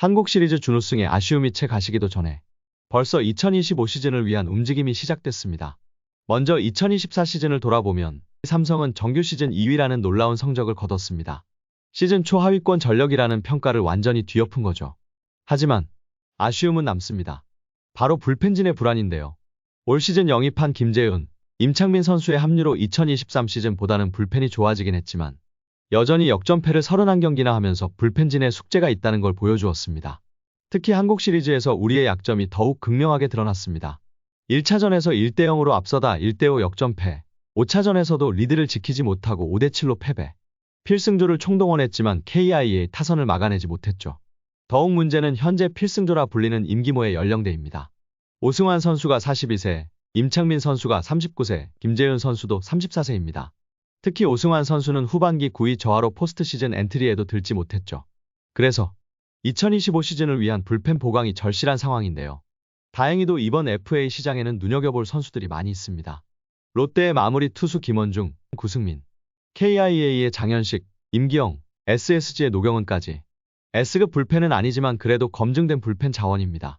한국 시리즈 준우승에 아쉬움이 채 가시기도 전에 벌써 2025 시즌을 위한 움직임이 시작됐습니다. 먼저 2024 시즌을 돌아보면 삼성은 정규 시즌 2위라는 놀라운 성적을 거뒀습니다. 시즌 초 하위권 전력이라는 평가를 완전히 뒤엎은 거죠. 하지만 아쉬움은 남습니다. 바로 불펜진의 불안인데요. 올 시즌 영입한 김재윤, 임창민 선수의 합류로 2023 시즌보다는 불펜이 좋아지긴 했지만 여전히 역전패를 31경기나 하면서 불펜진의 숙제가 있다는 걸 보여주었습니다. 특히 한국 시리즈에서 우리의 약점이 더욱 극명하게 드러났습니다. 1차전에서 1대0으로 앞서다 1대5 역전패, 5차전에서도 리드를 지키지 못하고 5대7로 패배, 필승조를 총동원했지만 KIA 타선을 막아내지 못했죠. 더욱 문제는 현재 필승조라 불리는 임기모의 연령대입니다. 오승환 선수가 42세, 임창민 선수가 39세, 김재윤 선수도 34세입니다. 특히 오승환 선수는 후반기 9위 저하로 포스트 시즌 엔트리에도 들지 못했죠. 그래서 2025 시즌을 위한 불펜 보강이 절실한 상황인데요. 다행히도 이번 FA 시장에는 눈여겨볼 선수들이 많이 있습니다. 롯데의 마무리 투수 김원중, 구승민, KIA의 장현식, 임기영, SSG의 노경은까지. S급 불펜은 아니지만 그래도 검증된 불펜 자원입니다.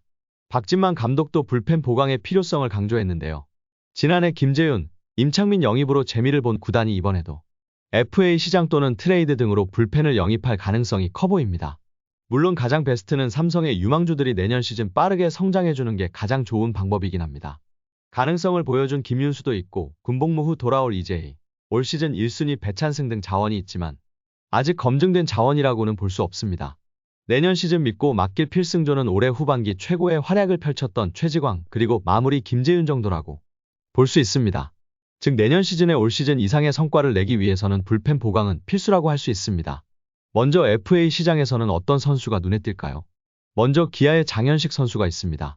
박진만 감독도 불펜 보강의 필요성을 강조했는데요. 지난해 김재윤, 임창민 영입으로 재미를 본 구단이 이번에도 FA 시장 또는 트레이드 등으로 불펜을 영입할 가능성이 커 보입니다. 물론 가장 베스트는 삼성의 유망주들이 내년 시즌 빠르게 성장해주는 게 가장 좋은 방법이긴 합니다. 가능성을 보여준 김윤수도 있고 군복무 후 돌아올 EJ, 올 시즌 1순위 배찬승 등 자원이 있지만 아직 검증된 자원이라고는 볼 수 없습니다. 내년 시즌 믿고 맡길 필승조는 올해 후반기 최고의 활약을 펼쳤던 최지광 그리고 마무리 김재윤 정도라고 볼 수 있습니다. 즉 내년 시즌에 올 시즌 이상의 성과를 내기 위해서는 불펜 보강은 필수라고 할 수 있습니다. 먼저 FA 시장에서는 어떤 선수가 눈에 띌까요? 먼저 기아의 장현식 선수가 있습니다.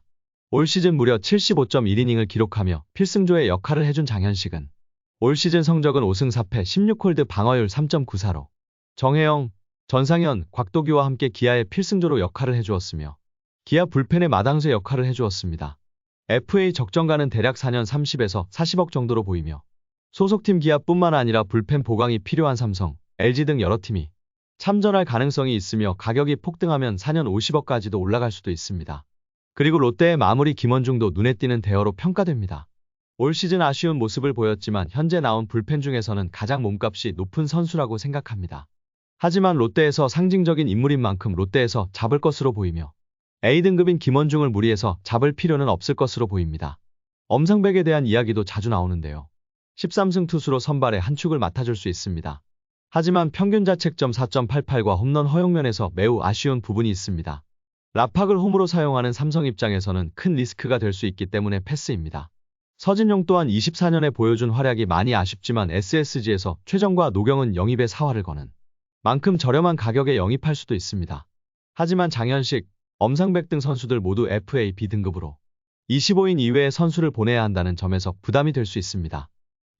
올 시즌 무려 75.1이닝을 기록하며 필승조의 역할을 해준 장현식은 올 시즌 성적은 5승 4패 16홀드 방어율 3.94로 정혜영, 전상현, 곽도규와 함께 기아의 필승조로 역할을 해주었으며 기아 불펜의 마당쇠 역할을 해주었습니다. FA 적정가는 대략 4년 30에서 40억 정도로 보이며 소속팀 기아뿐만 아니라 불펜 보강이 필요한 삼성, LG 등 여러 팀이 참전할 가능성이 있으며 가격이 폭등하면 4년 50억까지도 올라갈 수도 있습니다. 그리고 롯데의 마무리 김원중도 눈에 띄는 대어로 평가됩니다. 올 시즌 아쉬운 모습을 보였지만 현재 나온 불펜 중에서는 가장 몸값이 높은 선수라고 생각합니다. 하지만 롯데에서 상징적인 인물인 만큼 롯데에서 잡을 것으로 보이며 A등급인 김원중을 무리해서 잡을 필요는 없을 것으로 보입니다. 엄상백에 대한 이야기도 자주 나오는데요. 13승 투수로 선발에 한 축을 맡아줄 수 있습니다. 하지만 평균 자책점 4.88과 홈런 허용면에서 매우 아쉬운 부분이 있습니다. 라팍을 홈으로 사용하는 삼성 입장에서는 큰 리스크가 될 수 있기 때문에 패스입니다. 서진용 또한 24년에 보여준 활약이 많이 아쉽지만 SSG에서 최정과 노경은 영입에 사활을 거는 만큼 저렴한 가격에 영입할 수도 있습니다. 하지만 장현식, 엄상백 등 선수들 모두 FA B등급으로 25인 이외의 선수를 보내야 한다는 점에서 부담이 될 수 있습니다.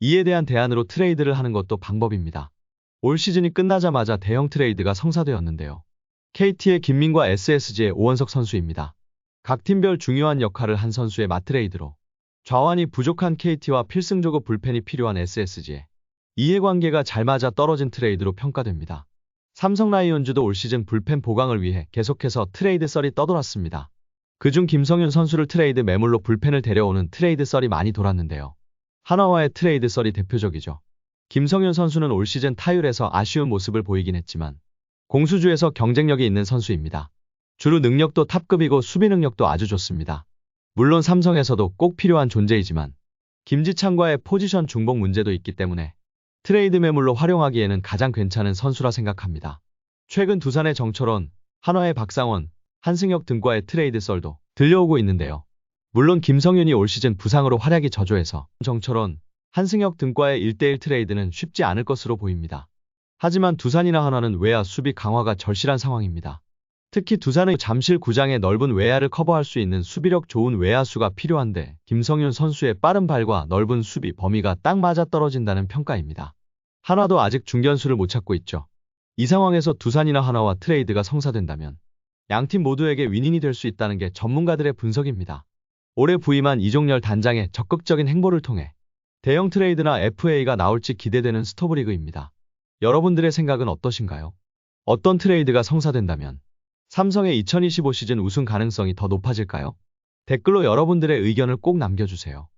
이에 대한 대안으로 트레이드를 하는 것도 방법입니다. 올 시즌이 끝나자마자 대형 트레이드가 성사되었는데요. KT의 김민과 SSG의 오원석 선수입니다. 각 팀별 중요한 역할을 한 선수의 맞트레이드로 좌완이 부족한 KT와 필승조급 불펜이 필요한 SSG에 이해관계가 잘 맞아 떨어진 트레이드로 평가됩니다. 삼성 라이온즈도 올 시즌 불펜 보강을 위해 계속해서 트레이드 썰이 떠돌았습니다. 그중 김성윤 선수를 트레이드 매물로 불펜을 데려오는 트레이드 썰이 많이 돌았는데요. 한화와의 트레이드 썰이 대표적이죠. 김성윤 선수는 올 시즌 타율에서 아쉬운 모습을 보이긴 했지만 공수주에서 경쟁력이 있는 선수입니다. 주루 능력도 탑급이고 수비 능력도 아주 좋습니다. 물론 삼성에서도 꼭 필요한 존재이지만 김지창과의 포지션 중복 문제도 있기 때문에 트레이드 매물로 활용하기에는 가장 괜찮은 선수라 생각합니다. 최근 두산의 정철원, 한화의 박상원, 한승혁 등과의 트레이드 썰도 들려오고 있는데요. 물론 김성윤이 올 시즌 부상으로 활약이 저조해서 정철원, 한승혁 등과의 1대1 트레이드는 쉽지 않을 것으로 보입니다. 하지만 두산이나 한화는 외야 수비 강화가 절실한 상황입니다. 특히 두산의 잠실 구장의 넓은 외야를 커버할 수 있는 수비력 좋은 외야수가 필요한데 김성윤 선수의 빠른 발과 넓은 수비 범위가 딱 맞아떨어진다는 평가입니다. 한화도 아직 중견수를 못 찾고 있죠. 이 상황에서 두산이나 한화와 트레이드가 성사된다면 양팀 모두에게 윈윈이 될 수 있다는 게 전문가들의 분석입니다. 올해 부임한 이종열 단장의 적극적인 행보를 통해 대형 트레이드나 FA가 나올지 기대되는 스토브리그입니다. 여러분들의 생각은 어떠신가요? 어떤 트레이드가 성사된다면 삼성의 2025 시즌 우승 가능성이 더 높아질까요? 댓글로 여러분들의 의견을 꼭 남겨주세요.